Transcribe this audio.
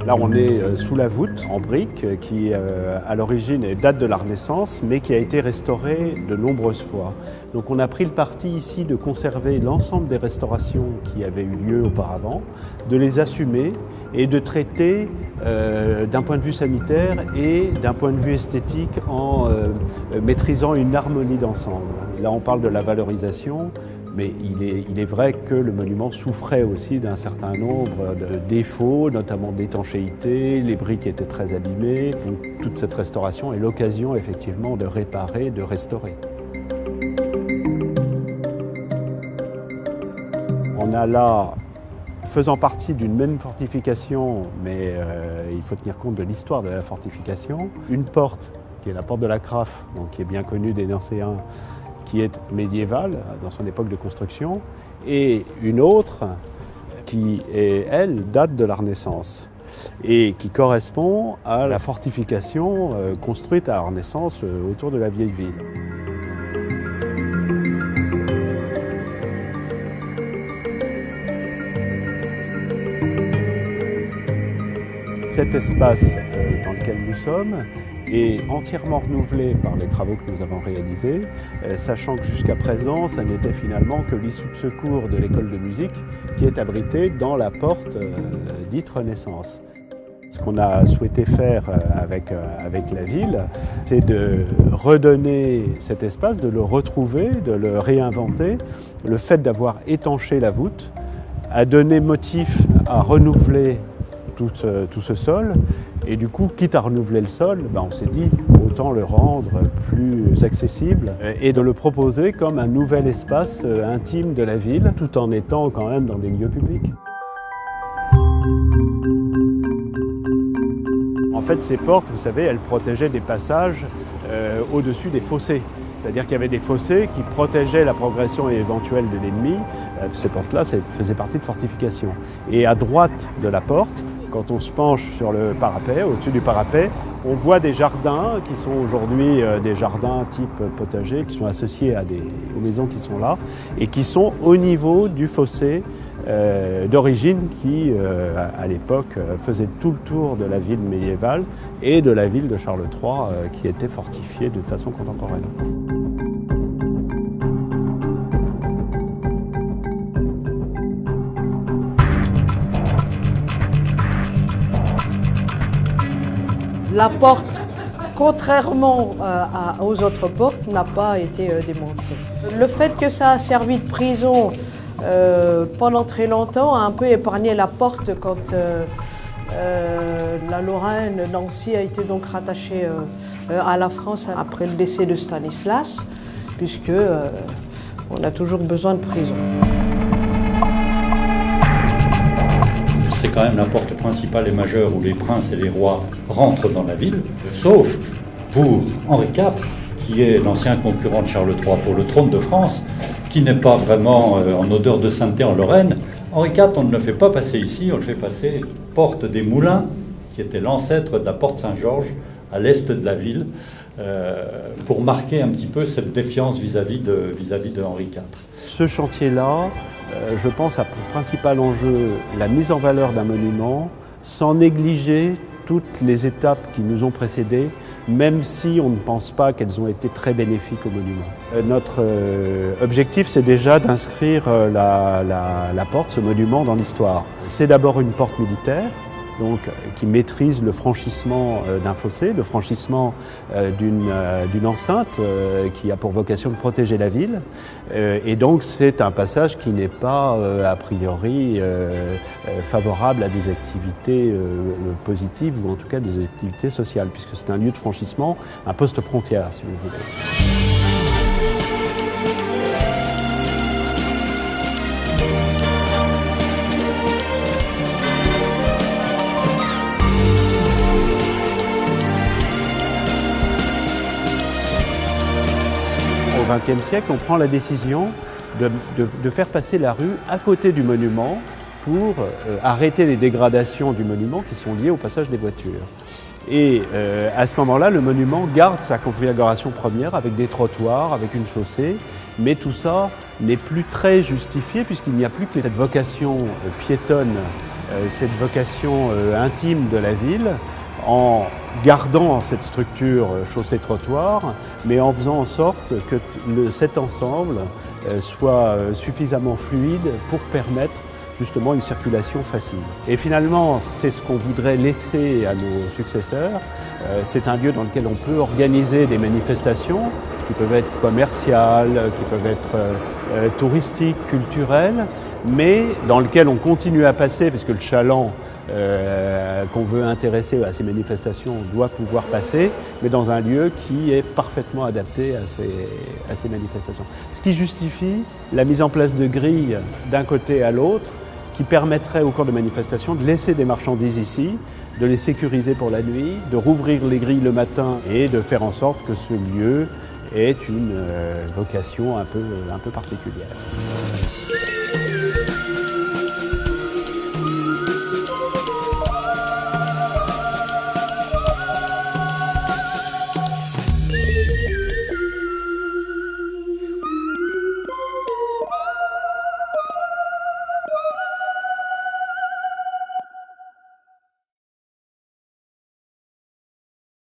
Là, on est sous la voûte en briques qui, à l'origine, date de la Renaissance, mais qui a été restaurée de nombreuses fois. Donc on a pris le parti ici de conserver l'ensemble des restaurations qui avaient eu lieu auparavant, de les assumer et de traiter d'un point de vue sanitaire et d'un point de vue esthétique en maîtrisant une harmonie d'ensemble. Là, on parle de la valorisation. Mais il est vrai que le monument souffrait aussi d'un certain nombre de défauts, notamment d'étanchéité, les briques étaient très abîmées. Donc toute cette restauration est l'occasion effectivement de réparer, de restaurer. On a là, faisant partie d'une même fortification, mais il faut tenir compte de l'histoire de la fortification, une porte qui est la porte de la Craffe, donc qui est bien connue des Nancéens, qui est médiévale dans son époque de construction, et une autre qui, elle, date de la Renaissance et qui correspond à la fortification construite à la Renaissance autour de la vieille ville. Cet espace dans lequel nous sommes est entièrement renouvelé par les travaux que nous avons réalisés, sachant que jusqu'à présent, ça n'était finalement que l'issue de secours de l'école de musique qui est abritée dans la porte dite Renaissance. Ce qu'on a souhaité faire avec la ville, c'est de redonner cet espace, de le retrouver, de le réinventer. Le fait d'avoir étanché la voûte a donné motif à renouveler tout ce sol. Et du coup, quitte à renouveler le sol, on s'est dit autant le rendre plus accessible et de le proposer comme un nouvel espace intime de la ville, tout en étant quand même dans des lieux publics. En fait, ces portes, vous savez, elles protégeaient des passages au-dessus des fossés. C'est-à-dire qu'il y avait des fossés qui protégeaient la progression éventuelle de l'ennemi. Ces portes-là, ça faisait partie de fortifications. Et à droite de la porte, quand on se penche sur le parapet, au-dessus du parapet, on voit des jardins qui sont aujourd'hui des jardins type potager, qui sont associés aux maisons qui sont là, et qui sont au niveau du fossé d'origine qui, à l'époque, faisait tout le tour de la ville médiévale et de la ville de Charles III, qui était fortifiée de façon contemporaine. La porte, contrairement aux autres portes, n'a pas été démontrée. Le fait que ça a servi de prison pendant très longtemps a un peu épargné la porte quand la Lorraine, Nancy a été donc rattachée à la France après le décès de Stanislas, puisque on a toujours besoin de prison. C'est quand même la porte principale et majeure où les princes et les rois rentrent dans la ville, sauf pour Henri IV, qui est l'ancien concurrent de Charles III pour le trône de France, qui n'est pas vraiment en odeur de sainteté en Lorraine. Henri IV, on ne le fait pas passer ici, on le fait passer porte des Moulins, qui était l'ancêtre de la porte Saint-Georges, à l'est de la ville, pour marquer un petit peu cette défiance vis-à-vis de Henri IV. Ce chantier-là, je pense, a pour principal enjeu la mise en valeur d'un monument sans négliger toutes les étapes qui nous ont précédés, même si on ne pense pas qu'elles ont été très bénéfiques au monument. Notre objectif, c'est déjà d'inscrire la porte, ce monument, dans l'histoire. C'est d'abord une porte militaire, donc, qui maîtrise le franchissement d'un fossé, le franchissement d'une enceinte qui a pour vocation de protéger la ville. Et donc c'est un passage qui n'est pas a priori favorable à des activités positives ou en tout cas des activités sociales, puisque c'est un lieu de franchissement, un poste frontière si vous voulez. Au XXe siècle, on prend la décision de faire passer la rue à côté du monument pour arrêter les dégradations du monument qui sont liées au passage des voitures. Et à ce moment-là, le monument garde sa configuration première avec des trottoirs, avec une chaussée, mais tout ça n'est plus très justifié puisqu'il n'y a plus que cette vocation piétonne cette vocation intime de la ville en gardant cette structure chaussée-trottoir, mais en faisant en sorte que cet ensemble soit suffisamment fluide pour permettre justement une circulation facile. Et finalement, c'est ce qu'on voudrait laisser à nos successeurs. C'est un lieu dans lequel on peut organiser des manifestations qui peuvent être commerciales, qui peuvent être touristiques, culturelles, mais dans lequel on continue à passer, parce que le chaland qu'on veut intéresser à ces manifestations doit pouvoir passer, mais dans un lieu qui est parfaitement adapté à ces manifestations. Ce qui justifie la mise en place de grilles d'un côté à l'autre, qui permettrait au cours de manifestations de laisser des marchandises ici, de les sécuriser pour la nuit, de rouvrir les grilles le matin et de faire en sorte que ce lieu ait une vocation un peu particulière.